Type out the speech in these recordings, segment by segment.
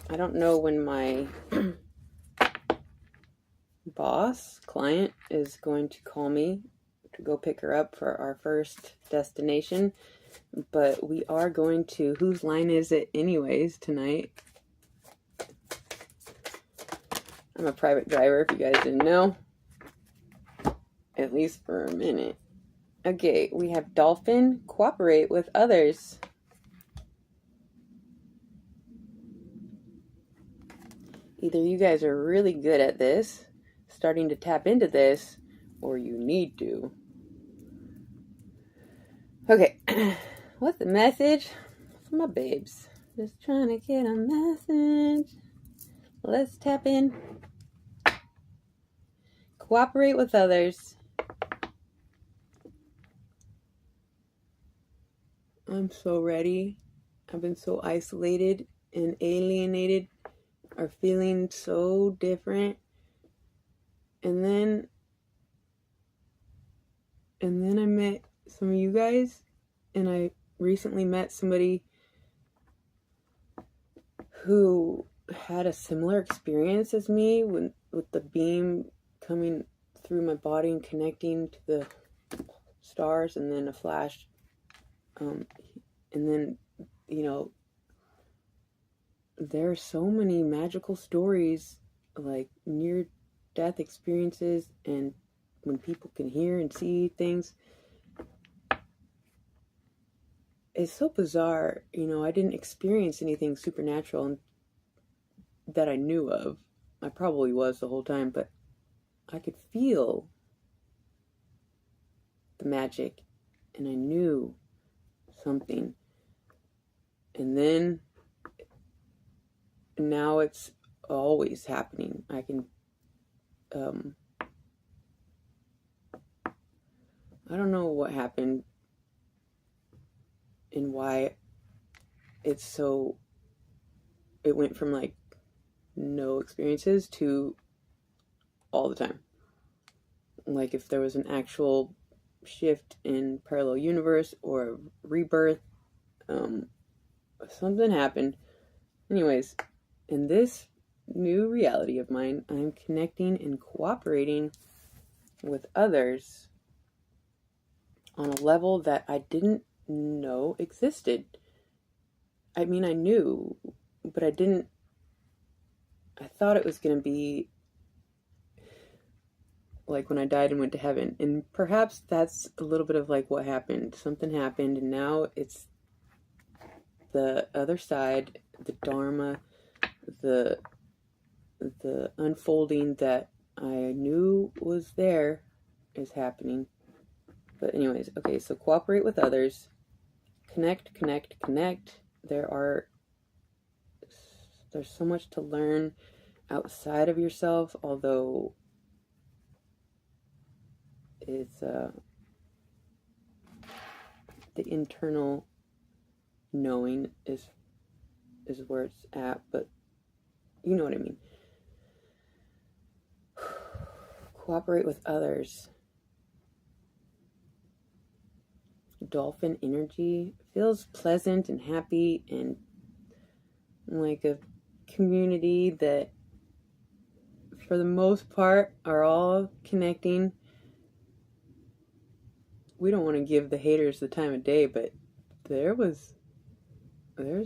I don't know when my client is going to call me to go pick her up for our first destination, but we are going to, whose line is it anyways tonight? I'm a private driver, if you guys didn't know. At least for a minute. Okay, we have Dolphin, cooperate with others. Either you guys are really good at this, starting to tap into this, or you need to. Okay, what's the message for my babes? Just trying to get a message. Let's tap in. Cooperate with others. I'm so ready. I've been so isolated and alienated, or feeling so different. And then I met some of you guys, and I recently met somebody who had a similar experience as me with the beam coming through my body and connecting to the stars, and then a flash, and then, you know, there are so many magical stories, like near-death experiences, and when people can hear and see things. It's so bizarre, you know. I didn't experience anything supernatural that I knew of. I probably was the whole time, but I could feel the magic, and I knew something. And then now it's always happening. I can, I don't know what happened and why it went from like no experiences to all the time. Like if there was an actual shift in parallel universe or rebirth, something happened. Anyways, in this new reality of mine, I'm connecting and cooperating with others on a level that I didn't know existed. I mean, I knew, but I thought it was going to be like when I died and went to heaven. And perhaps that's a little bit of like what happened. Something happened, and now it's the other side, the Dharma, the unfolding that I knew was there is happening. But anyways, okay, so cooperate with others. Connect. There's so much to learn outside of yourself, although it's the internal knowing is where it's at, but you know what I mean. Cooperate with others. Dolphin energy feels pleasant and happy, and like a community that for the most part are all connecting. We don't want to give the haters the time of day, but there's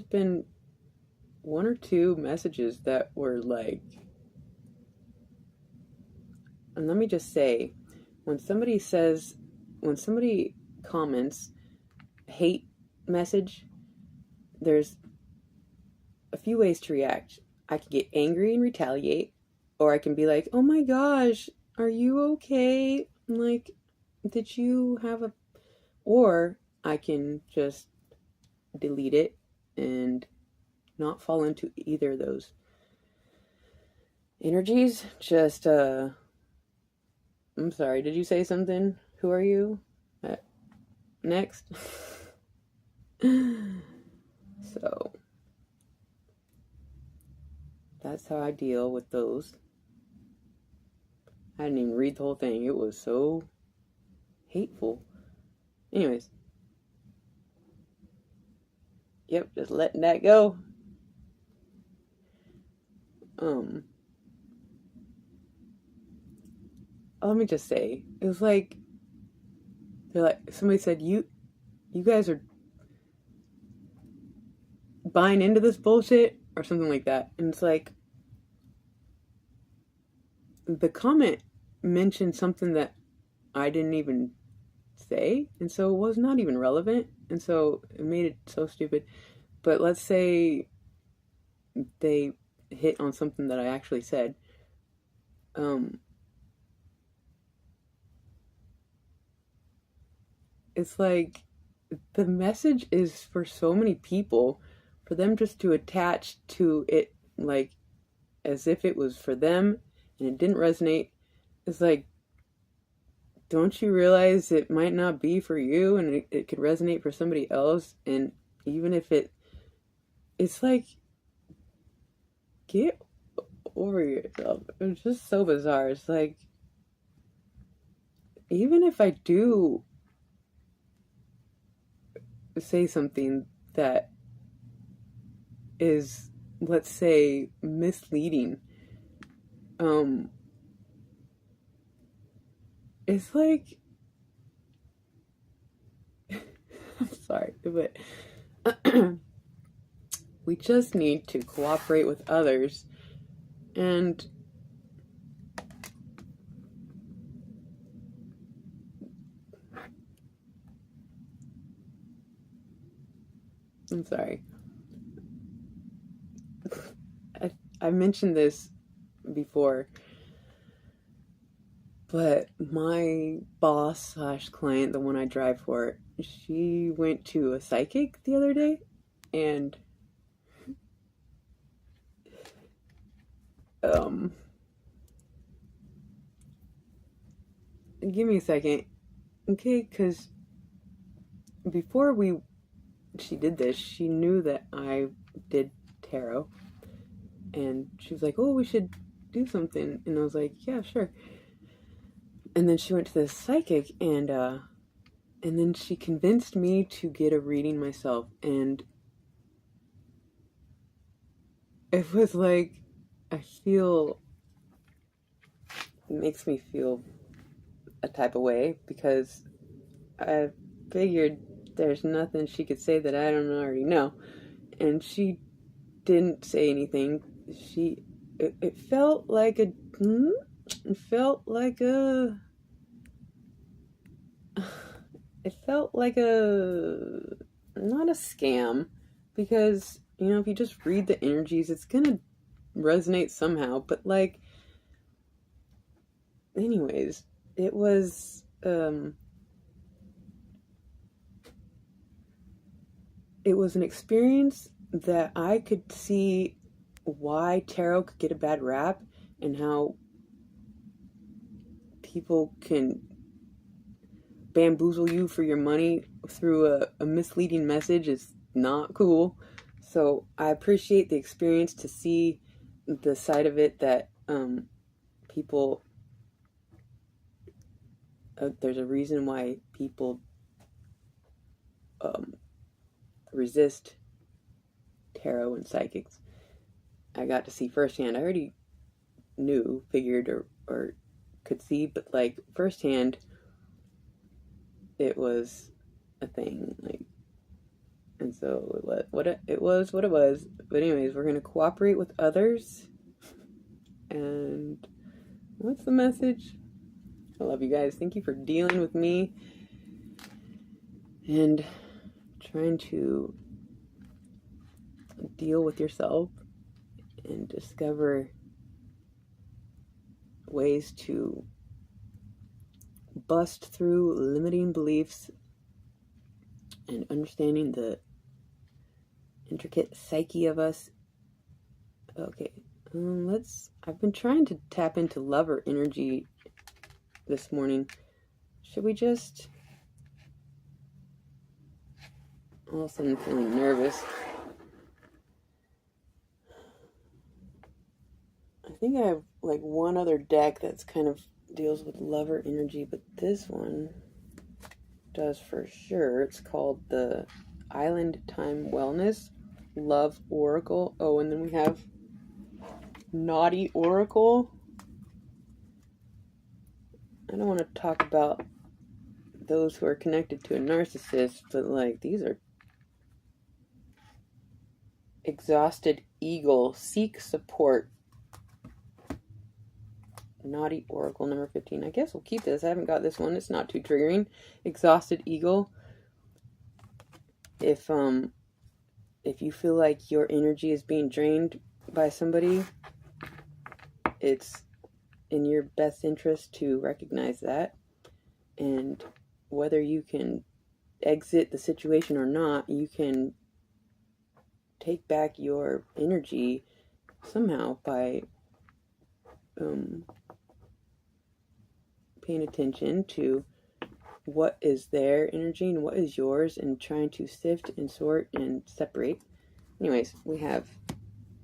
been one or two messages that were like, and let me just say, when somebody comments hate message, there's a few ways to react. I can get angry and retaliate, or I can be like, oh my gosh, are you okay? Like, did you have a... Or I can just delete it and not fall into either of those energies. Just, I'm sorry, did you say something? Who are you? Next. So, that's how I deal with those. I didn't even read the whole thing. It was so hateful. Anyways. Yep, just letting that go. let me just say, it was like, they're like, somebody said, you guys are buying into this bullshit, or something like that. And it's like, the comment mentioned something that I didn't even say, and so it was not even relevant, and so it made it so stupid. But let's say they hit on something that I actually said. It's like, the message is for so many people, for them just to attach to it, like, as if it was for them and it didn't resonate. It's like, don't you realize it might not be for you, and it could resonate for somebody else? And even if it's like, get over yourself. It's just so bizarre. It's like, even if I do say something that is, let's say, misleading, it's like, I'm sorry, but we just need to cooperate with others. And I'm sorry. I mentioned this before, but my boss / client, the one I drive for, she went to a psychic the other day, and give me a second, okay? Because before she did this, she knew that I did tarot, and she was like, "Oh, we should do something," and I was like, "Yeah, sure." And then she went to this psychic, and then she convinced me to get a reading myself, and it was like, it makes me feel a type of way, because I figured there's nothing she could say that I don't already know. And she didn't say anything. It felt like a, it felt like a, it felt like a, not a scam, because, if you just read the energies, it's gonna resonate somehow. But like, anyways, it was, it was an experience that I could see why tarot could get a bad rap, and how people can bamboozle you for your money through a misleading message is not cool. So I appreciate the experience to see the side of it that people, there's a reason why people resist tarot and psychics. I got to see firsthand. I already figured, or could see, but like, firsthand, it was a thing. Like, and so it was what it was. But anyways, we're gonna cooperate with others. And what's the message? I love you guys. Thank you for dealing with me and trying to deal with yourself and discover ways to bust through limiting beliefs and understanding the intricate psyche of us. Okay, I've been trying to tap into lover energy this morning. Should we just... All of a sudden, I'm feeling nervous. I think I have like one other deck that's kind of deals with lover energy, but this one does for sure. It's called the Island Time Wellness Love Oracle. Oh, and then we have Naughty Oracle. I don't want to talk about those who are connected to a narcissist, but like, these are Exhausted Eagle. Seek support. Naughty Oracle number 15. I guess we'll keep this. I haven't got this one. It's not too triggering. Exhausted Eagle. If you feel like your energy is being drained by somebody, it's in your best interest to recognize that, and whether you can exit the situation or not, you can take back your energy somehow by paying attention to what is their energy and what is yours, and trying to sift and sort and separate. Anyways, we have